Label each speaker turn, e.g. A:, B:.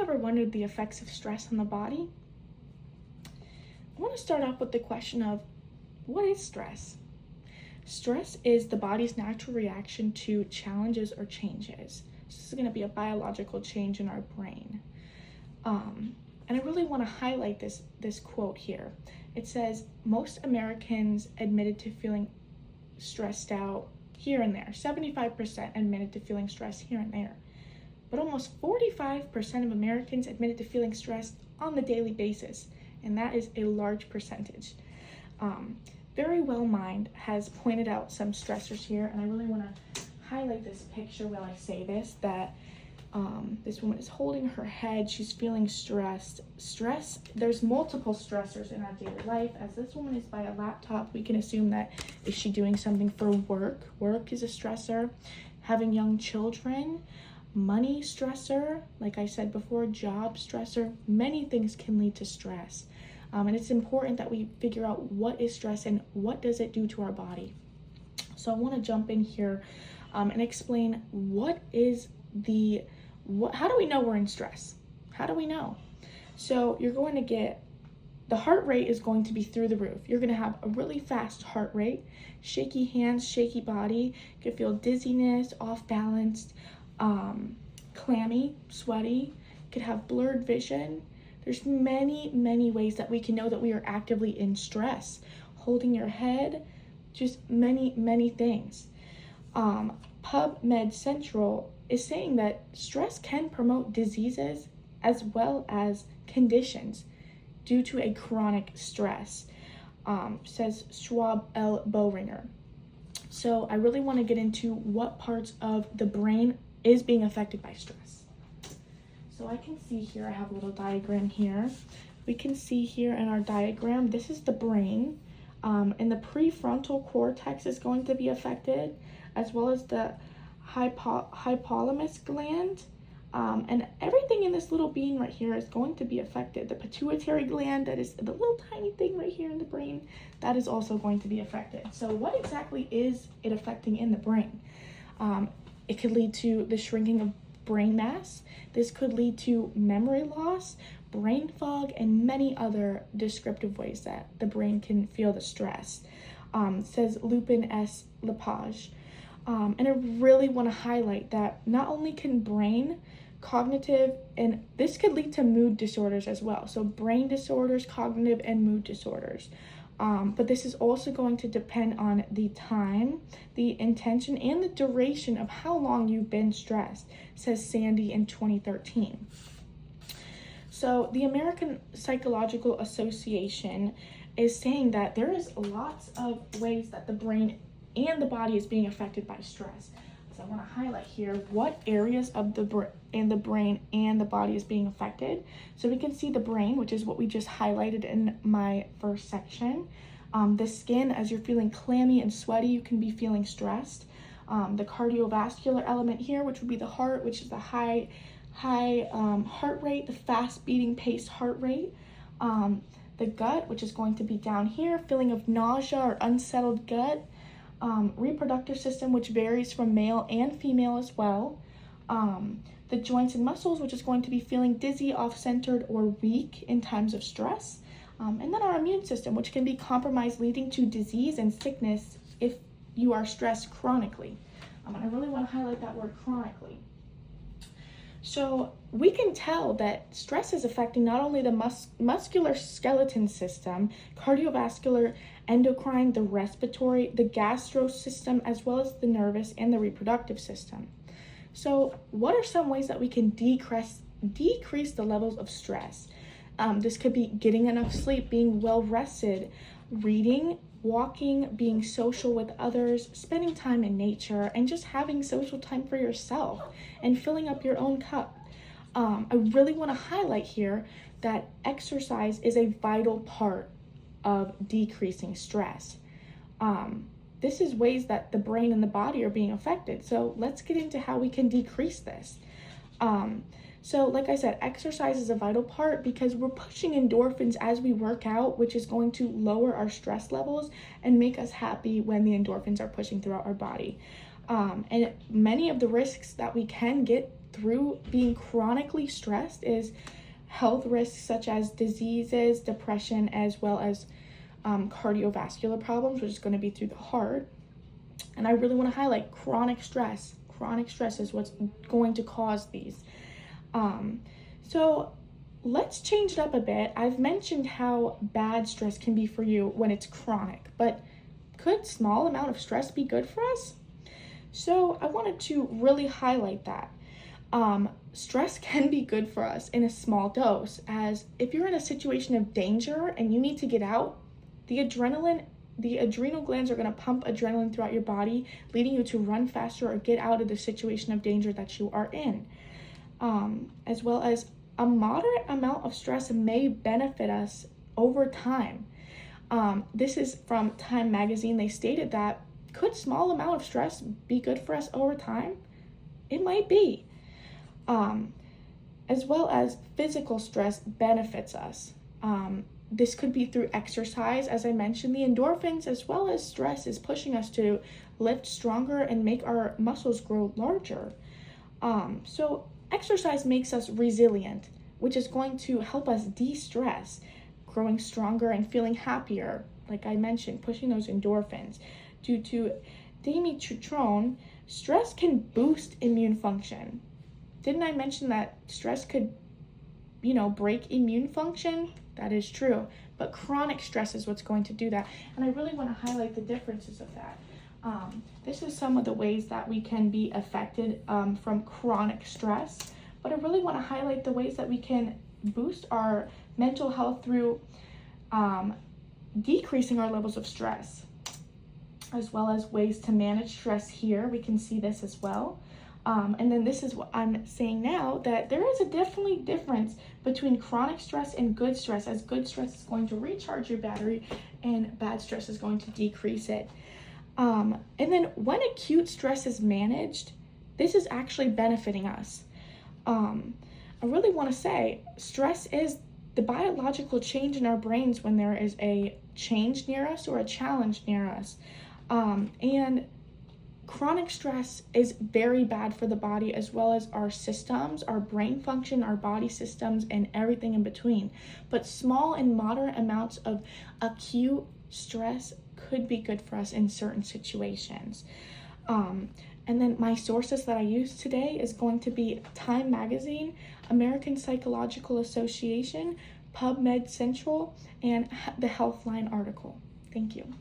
A: ever wondered the effects of stress on the body? I want to start off with the question of what is stress? Stress is the body's natural reaction to challenges or changes. This is going to be a biological change in our brain. And I really want to highlight this quote here. It says, most Americans admitted to feeling stressed out here and there. 75% admitted to feeling stressed here and there. But almost 45% of Americans admitted to feeling stressed on the daily basis. And that is a large percentage. Very Well Mind has pointed out some stressors here, and I really want to highlight this picture while I say this, that this woman is holding her head. She's feeling stressed. There's multiple stressors in our daily life. As this woman is by a laptop, we can assume that is she doing something for work? Work is a stressor. Having young children, money stressor, like I said before, job stressor. Many things can lead to stress. And it's important that we figure out what is stress and what does it do to our body. So I want to jump in here and explain how do we know we're in stress? How do we know? So you're going to get, the heart rate is going to be through the roof. You're going to have a really fast heart rate, shaky hands, shaky body. You could feel dizziness, off balanced, clammy, sweaty. You could have blurred vision. There's many ways that we can know that we are actively in stress. Holding your head, just many things. PubMed Central is saying that stress can promote diseases as well as conditions due to a chronic stress, says Schwab L. Boehringer. So I really want to get into what parts of the brain is being affected by stress. So I can see here, I have a little diagram here. We can see here in our diagram, this is the brain, and the prefrontal cortex is going to be affected, as well as the hypothalamus gland, and everything in this little bean right here is going to be affected. The pituitary gland, that is the little tiny thing right here in the brain, that is also going to be affected. So what exactly is it affecting in the brain? It could lead to the shrinking of brain mass. This could lead to memory loss, brain fog, and many other descriptive ways that the brain can feel the stress, says Lupin S. Lepage. And I really want to highlight that not only can brain, cognitive, and this could lead to mood disorders as well. So brain disorders, cognitive, and mood disorders. But this is also going to depend on the time, the intention, and the duration of how long you've been stressed, says Sandy in 2013. So the American Psychological Association is saying that there is lots of ways that the brain and the body is being affected by stress. So I want to highlight here what areas of the brain and the body is being affected. So we can see the brain, which is what we just highlighted in my first section. The skin, as you're feeling clammy and sweaty, you can be feeling stressed. The cardiovascular element here, which would be the heart, which is the high heart rate, the fast beating paced heart rate. The gut, which is going to be down here, feeling of nausea or unsettled gut. Reproductive system, which varies from male and female as well. The joints and muscles, which is going to be feeling dizzy, off-centered, or weak in times of stress. And then our immune system, which can be compromised, leading to disease and sickness if you are stressed chronically. And I really want to highlight that word chronically. So we can tell that stress is affecting not only the muscular skeleton system, cardiovascular, endocrine, the respiratory, the gastro system, as well as the nervous and the reproductive system. So what are some ways that we can decrease the levels of stress? This could be getting enough sleep, being well rested, reading, walking, being social with others, spending time in nature, and just having social time for yourself and filling up your own cup. I really want to highlight here that exercise is a vital part of decreasing stress. This is ways that the brain and the body are being affected. So let's get into how we can decrease this. So like I said, exercise is a vital part because we're pushing endorphins as we work out, which is going to lower our stress levels and make us happy when the endorphins are pushing throughout our body. And many of the risks that we can get through being chronically stressed is health risks such as diseases, depression, as well as cardiovascular problems, which is going to be through the heart. And I really want to highlight chronic stress. Chronic stress is what's going to cause these. So let's change it up a bit. I've mentioned how bad stress can be for you when it's chronic, but could small amount of stress be good for us? So I wanted to really highlight that. Stress can be good for us in a small dose, as if you're in a situation of danger and you need to get out, the adrenal glands are going to pump adrenaline throughout your body, leading you to run faster or get out of the situation of danger that you are in. As well as a moderate amount of stress may benefit us over time. This is from Time Magazine. They stated that could small amount of stress be good for us over time? It might be. As well as physical stress benefits us. This could be through exercise. As I mentioned, the endorphins as well as stress is pushing us to lift stronger and make our muscles grow larger. So exercise makes us resilient, which is going to help us de-stress, growing stronger and feeling happier. Like I mentioned, pushing those endorphins. Due to dimitrone, stress can boost immune function. Didn't I mention that stress could, break immune function? That is true, but chronic stress is what's going to do that. And I really want to highlight the differences of that. This is some of the ways that we can be affected from chronic stress, but I really want to highlight the ways that we can boost our mental health through decreasing our levels of stress, as well as ways to manage stress here. We can see this as well. And then this is what I'm saying now, that there is a definitely difference between chronic stress and good stress, as good stress is going to recharge your battery and bad stress is going to decrease it. And then when acute stress is managed, this is actually benefiting us. I really want to say stress is the biological change in our brains when there is a change near us or a challenge near us. And chronic stress is very bad for the body, as well as our systems, our brain function, our body systems, and everything in between. But small and moderate amounts of acute stress could be good for us in certain situations. And then my sources that I use today is going to be Time Magazine, American Psychological Association, PubMed Central, and the Healthline article. Thank you.